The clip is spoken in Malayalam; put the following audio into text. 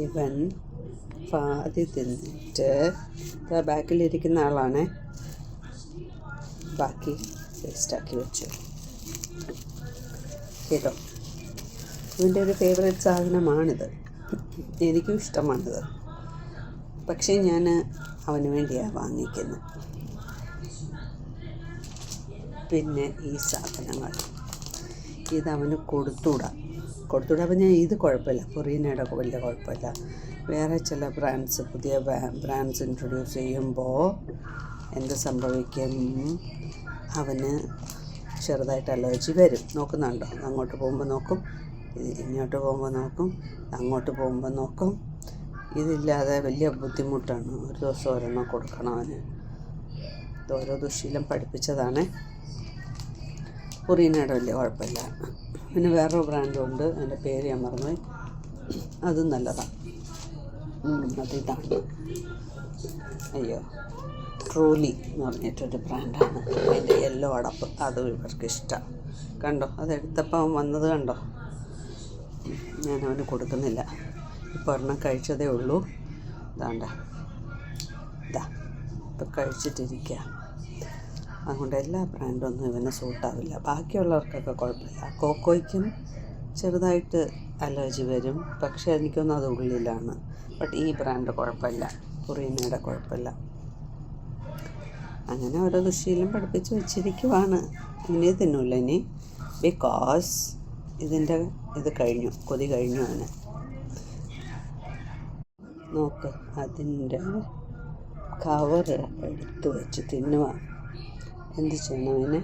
ഇവൻ പാതി തിന്നിട്ട് ബാക്കിലിരിക്കുന്ന ആളാണ്, ബാക്കി വേസ്റ്റാക്കി വെച്ചു കേട്ടോ. ഇവൻ്റെ ഒരു ഫേവറേറ്റ് സാധനമാണിത്, എനിക്കും ഇഷ്ടമാണിത്. പക്ഷേ ഞാൻ അവന് വേണ്ടിയാണ് വാങ്ങിക്കുന്നത്. പിന്നെ ഈ സാധനങ്ങൾ ഇതവന് കൊടുത്തുകൂടാ. അപ്പോൾ ഞാൻ ഇത് കുഴപ്പമില്ല, പൊറീനയുടെ വലിയ കുഴപ്പമില്ല. വേറെ ചില ബ്രാൻഡ്സ്, പുതിയ ബ്രാൻഡ്സ് ഇൻട്രൊഡ്യൂസ് ചെയ്യുമ്പോൾ എന്ത് സംഭവിക്കും, അവന് ചെറുതായിട്ട് അലർജി വരും. നോക്കുന്നുണ്ടോ? അങ്ങോട്ട് പോകുമ്പോൾ നോക്കും, ഇങ്ങോട്ട് പോകുമ്പോൾ നോക്കും, അങ്ങോട്ട് പോകുമ്പോൾ നോക്കും. ഇതില്ലാതെ വലിയ ബുദ്ധിമുട്ടാണ്. ഒരു ദിവസം ഒരെണ്ണം കൊടുക്കണം അവന്. ഓരോ ദുശ്ശീലം പഠിപ്പിച്ചതാണ്. പൊറീനയുടെ വലിയ കുഴപ്പമില്ല. പിന്നെ വേറൊരു ബ്രാൻഡുണ്ട്, അതിൻ്റെ പേര് ഞാൻ മറന്നുപോയി, അതും നല്ലതാണ്. അതിതാണ്, അയ്യോ, ട്രൂലി എന്ന് പറഞ്ഞിട്ടൊരു ബ്രാൻഡാണ്. അതിൻ്റെ യെല്ലോ അടപ്പ്, അതും ഇവർക്ക് ഇഷ്ടമാണ്. കണ്ടോ, അതെടുത്തപ്പോൾ വന്നത് കണ്ടോ. ഞാനവന് കൊടുക്കുന്നില്ല, ഇപ്പോൾ ഒരെണ്ണം കഴിച്ചതേ ഉള്ളൂ. ഇതാണ്ട, ഇപ്പം കഴിച്ചിട്ടിരിക്കുക. അതുകൊണ്ട് എല്ലാ ബ്രാൻഡൊന്നും ഇവന് സൂട്ടാവില്ല. ബാക്കിയുള്ളവർക്കൊക്കെ കുഴപ്പമില്ല. കോക്കോയ്ക്കും ചെറുതായിട്ട് അലർജി വരും, പക്ഷേ എനിക്കൊന്നും അത് ഉള്ളിലാണ്. ബട്ട് ഈ ബ്രാൻഡ് കുഴപ്പമില്ല, പൊറീനയുടെ കുഴപ്പമില്ല. അങ്ങനെ ഓരോ ദുശ്ശീലം പഠിപ്പിച്ച് വെച്ചിരിക്കുവാണ്. ഇനി തിന്നൂല ഇനി, ബിക്കോസ് ഇത് കഴിഞ്ഞു, കൊതി കഴിഞ്ഞു അവന്. നോക്ക്, അതിൻ്റെ കവർ എടുത്ത് വെച്ച് തിന്നുക. എന്ത് ചെയ്യണം അവന്?